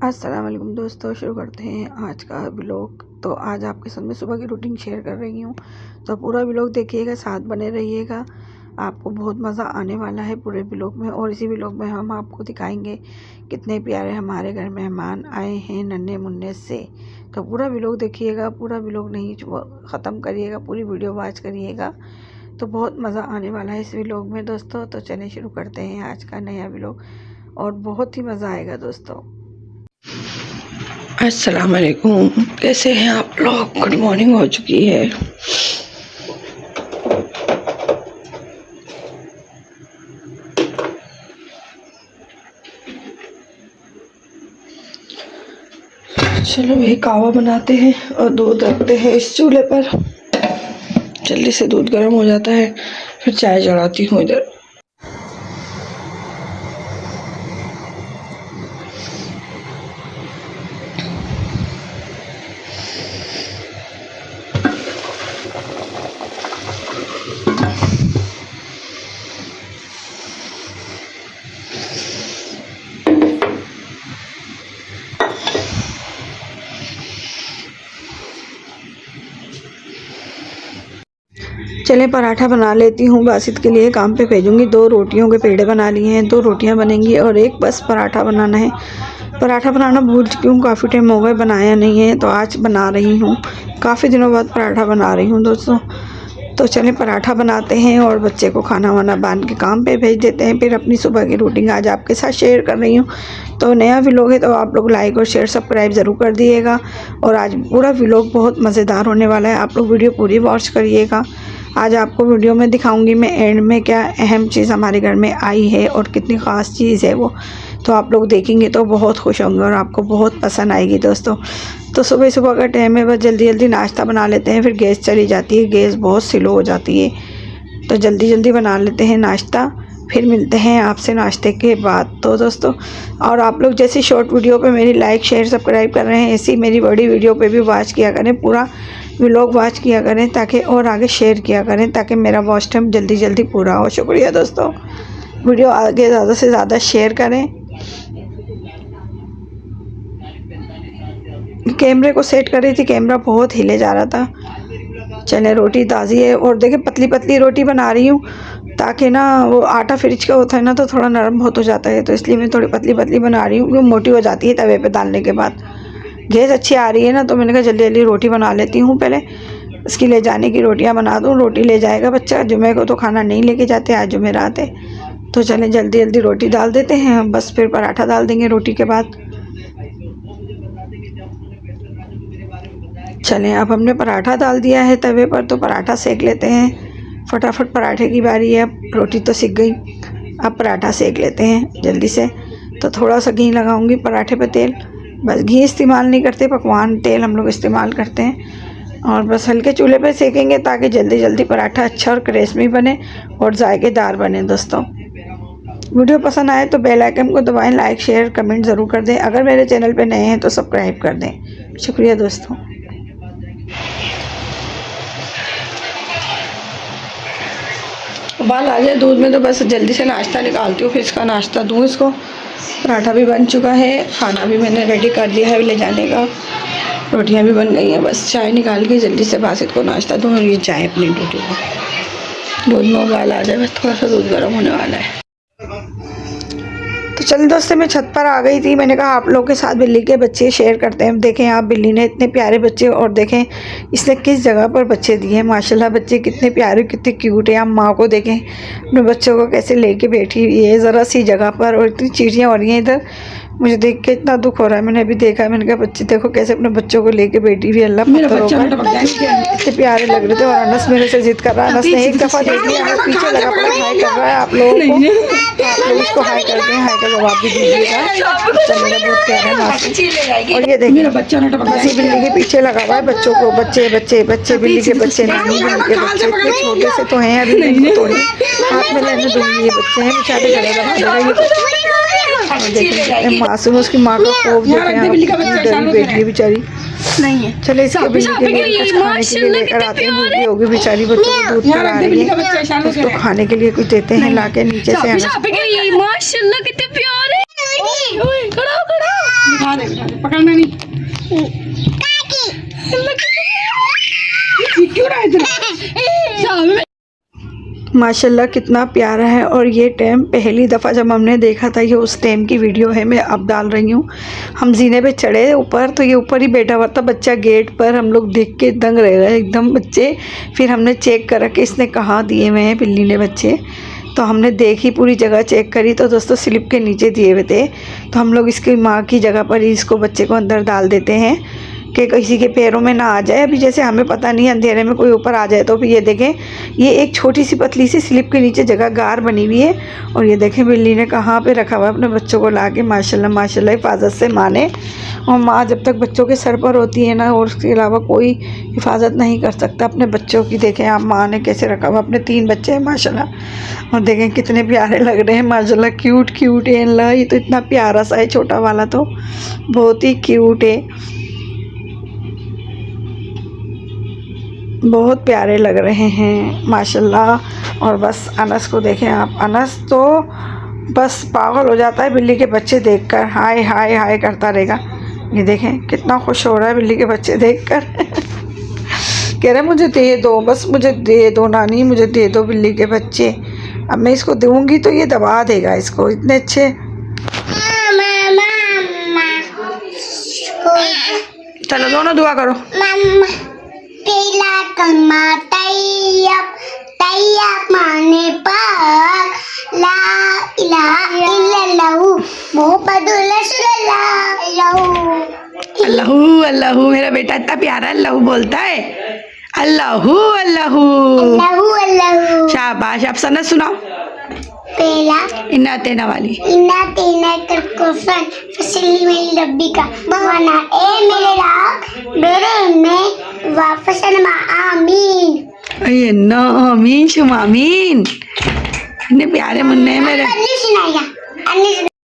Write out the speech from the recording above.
अस्सलाम वालेकुम दोस्तों, शुरू करते हैं आज का व्लॉग। तो आज आपके साथ मैं सुबह की रूटीन शेयर कर रही हूँ, तो पूरा व्लॉग देखिएगा, साथ बने रहिएगा। आपको बहुत मज़ा आने वाला है पूरे व्लॉग में। और इसी व्लॉग में हम आपको दिखाएंगे कितने प्यारे हमारे घर मेहमान आए हैं नन्हे मुन्ने से। तो पूरा व्लॉग देखिएगा, पूरा व्लॉग नहीं ख़त्म करिएगा, पूरी वीडियो वॉच करिएगा, तो बहुत मज़ा आने वाला है इस व्लॉग में दोस्तों। तो चलिए शुरू करते हैं आज का नया व्लॉग, और बहुत ही मज़ा आएगा दोस्तों। अस्सलाम वालेकुम, कैसे हैं आप लोग? गुड मॉर्निंग हो चुकी है। चलो भाई, कावा बनाते हैं और दूध रखते हैं इस चूल्हे पर। जल्दी से दूध गर्म हो जाता है, फिर चाय चढ़ाती हूँ इधर। चले पराठा बना लेती हूँ, बासित के लिए काम पे भेजूंगी। 2 रोटियों के पेड़े बना लिए हैं, 2 रोटियाँ बनेंगी और एक बस पराठा बनाना है। पराठा बनाना भूल चुकी हूँ, काफ़ी टाइम हो गए बनाया नहीं है, तो आज बना रही हूँ। काफ़ी दिनों बाद पराठा बना रही हूँ दोस्तों। तो चलें पराठा बनाते हैं और बच्चे को खाना वाना बांध के काम पे भेज देते हैं। फिर अपनी सुबह की रूटीन आज आपके साथ शेयर कर रही हूँ। तो नया व्लॉग है तो आप लोग लाइक और शेयर सब्सक्राइब ज़रूर कर दिएगा। और आज पूरा व्लॉग बहुत मज़ेदार होने वाला है, आप लोग वीडियो पूरी वॉच करिएगा। आज आपको वीडियो में दिखाऊंगी मैं एंड में क्या अहम चीज़ हमारे घर में आई है और कितनी ख़ास चीज़ है वो। तो आप लोग देखेंगे तो बहुत खुश होंगे और आपको बहुत पसंद आएगी दोस्तों। तो सुबह सुबह का टाइम है, बस जल्दी जल्दी नाश्ता बना लेते हैं, फिर गैस चली जाती है, गैस बहुत स्लो हो जाती है, तो जल्दी जल्दी बना लेते हैं नाश्ता। फिर मिलते हैं आपसे नाश्ते के बाद। तो दोस्तों, और आप लोग जैसी शॉर्ट वीडियो पे मेरी लाइक शेयर सब्सक्राइब कर रहे हैं, ऐसी मेरी बड़ी वीडियो पे भी वॉच किया करें, पूरा व्लॉग वॉच किया करें, ताकि और आगे शेयर किया करें, ताकि मेरा वॉच टाइम जल्दी जल्दी पूरा हो। शुक्रिया दोस्तों, वीडियो आगे ज़्यादा से ज़्यादा शेयर करें। कैमरे को सेट कर रही थी, कैमरा बहुत हिले जा रहा था। चले रोटी ताज़ी है, और देखिए पतली पतली रोटी बना रही हूँ, ताकि ना वो आटा फ्रिज का होता है ना, तो थोड़ा नरम बहुत हो जाता है, तो इसलिए मैं थोड़ी पतली पतली बना रही हूँ, क्योंकि मोटी हो जाती है तवे पे डालने के बाद। गैस अच्छी आ रही है ना, तो मैंने कहा जल्दी जल्दी रोटी बना लेती हूँ, पहले इसकी ले जाने की रोटियाँ बना दूँ। रोटी ले जाएगा बच्चा, जुमे को तो खाना नहीं लेके जाते, आज जुमेरात है। तो चलें जल्दी जल्दी रोटी डाल देते हैं, बस फिर पराठा डाल देंगे रोटी के बाद। चलें, अब हमने पराठा डाल दिया है तवे पर, तो पराठा सेक लेते हैं। फटाफट पराठे की बारी है, अब रोटी तो सिक गई, अब पराठा सेक लेते हैं जल्दी से। तो थोड़ा सा घी लगाऊंगी पराठे पे, तेल, बस घी इस्तेमाल नहीं करते, पकवान तेल हम लोग इस्तेमाल करते हैं। और बस हल्के चूल्हे पे सेकेंगे, ताकि जल्दी जल्दी पराठा अच्छा और क्रिस्पी बने और जायकेदार बने दोस्तों। वीडियो पसंद आए तो बेल आइकन को दबाएं, लाइक शेयर कमेंट ज़रूर कर दें। अगर मेरे चैनल पे नए हैं तो सब्सक्राइब कर दें। शुक्रिया दोस्तों। उबाल आ जाए दूध में, तो बस जल्दी से नाश्ता निकालती हूँ, फिर इसका नाश्ता दूँ इसको। पराठा भी बन चुका है, खाना भी मैंने रेडी कर दिया है ले जाने का, रोटियां भी बन गई हैं, बस चाय निकाल के जल्दी से बासित को नाश्ता दूँ और ये चाय अपनी रोटी को। दूध में उबाल आ जाए, बस थोड़ा सा दूध गर्म होने वाला है। तो चल दोस्तों, मैं छत पर आ गई थी, मैंने कहा आप लोगों के साथ बिल्ली के बच्चे शेयर करते हैं। देखें आप, बिल्ली ने इतने प्यारे बच्चे, और देखें इसने किस जगह पर बच्चे दिए हैं। माशाल्लाह बच्चे कितने प्यारे कितने क्यूट है। आप माँ को देखें अपने बच्चों को कैसे लेके बैठी हुई है ज़रा सी जगह पर, और इतनी चीज़ियाँ हो रही हैं इधर। मुझे देख के इतना दुख हो रहा है, मैंने अभी देखा, मैंने कहा बच्चे देखो कैसे अपने बच्चों को लेके बैठी हुई है। अल्लाह इतने प्यारे लग रहे थे। और अनस मेरे से जिद कर रहा है, अनस ने एक दफ़ा देख लिया, अनस पीछे लगा पड़ा हाय कर रहा है। आप लोगों को, आप लोग इसको हाय कर दें, हाय का जवाब भी दीजिएगा। बच्चा मेरा बहुत प्यारा है मासूम। और ये देखिए बस बिल्ली के पीछे लगा हुआ है, बच्चों को, बच्चे बच्चे बच्चे बिल्ली के बच्चे नहीं, बिल्ली के बच्चे इतने छोटे से तो हैं अभी, थोड़े हाथ में लेने दूँगी। ये बच्चे हैं बेचारे, गले लगा देगा ये। देखिए मासूम, उसकी माँ का खौफ देखें, डरी बैठी है बेचारी। नहीं है, चले इसके बिल्ली के लिए कुछ खाने के लिए लेकर आते हैं। भूखी होगी बेचारी, बच्चों को दूध पिला रही है, उसको खाने के लिए कुछ देते हैं लाके नीचे से। माशाल्लाह कितने प्यारे, पकड़ना नहीं। क्यों रहा है इतना? माशाल्लाह कितना प्यारा है। और ये टैम पहली दफ़ा जब हमने देखा था, ये उस टैम की वीडियो है, मैं अब डाल रही हूँ। हम जीने पे चढ़े ऊपर, तो ये ऊपर ही बैठा हुआ था बच्चा गेट पर। हम लोग देख के दंग रह गए एकदम बच्चे। फिर हमने चेक करा कि इसने कहाँ दिए हुए हैं बिल्ली ने बच्चे। तो हमने देखी, पूरी जगह चेक करी, तो दोस्तों स्लिप के नीचे दिए हुए थे। तो हम लोग इसकी माँ की जगह पर ही इसको बच्चे को अंदर डाल देते हैं कि किसी के पैरों में ना आ जाए। अभी जैसे हमें पता नहीं अंधेरे में कोई ऊपर आ जाए तो। फिर ये देखें, ये एक छोटी सी पतली सी स्लिप के नीचे जगह गार बनी हुई है। और ये देखें बिल्ली ने कहाँ पे रखा हुआ है अपने बच्चों को ला के। माशाल्लाह माशाल्लाह हिफाजत से माने। और माँ जब तक बच्चों के सर पर होती है ना, और उसके अलावा कोई हिफाजत नहीं कर सकता अपने बच्चों की। देखें आप, माँ ने कैसे रखा हुआ। अपने 3 बच्चे हैं माशाल्लाह। और देखें कितने प्यारे लग रहे हैं माशाल्लाह। क्यूट क्यूट है अल्लाह, ये तो इतना प्यारा सा है। छोटा वाला तो बहुत ही क्यूट है, बहुत प्यारे लग रहे हैं माशाल्लाह। और बस अनस को देखें आप, अनस तो बस पागल हो जाता है बिल्ली के बच्चे देखकर। हाय हाय हाय करता रहेगा। ये देखें कितना खुश हो रहा है बिल्ली के बच्चे देखकर। कह रहे मुझे दे दो, बस मुझे दे दो नानी, मुझे दे दो बिल्ली के बच्चे। अब मैं इसको दूँगी तो ये दबा देगा इसको, इतने अच्छे। चलो दोनों दुआ करो। पहला कलमा तैयब, तैयब माने पाक, ला इलाहा इल्लल्लाह मुहम्मदुर रसूलुल्लाह। अल्लाहू अल्लाहू, मेरा बेटा इतना प्यारा अल्लाहू बोलता है। अल्लाहू अल्लाहू अल्लाहू अल्लाहू। शाबाश। आप सनद सुनाओ। पहला इन्ना तेना वाली। इन्ना तेना कर कुफन फसली मेरी रब्बी का बहाना, ए मेरे राग मेरे में वापस नमा आमीन। अये ना आमीन शुम आमीन। इतने प्यारे मुन्ने हैं मेरे। अन्नी सुनाएगा, अन्नी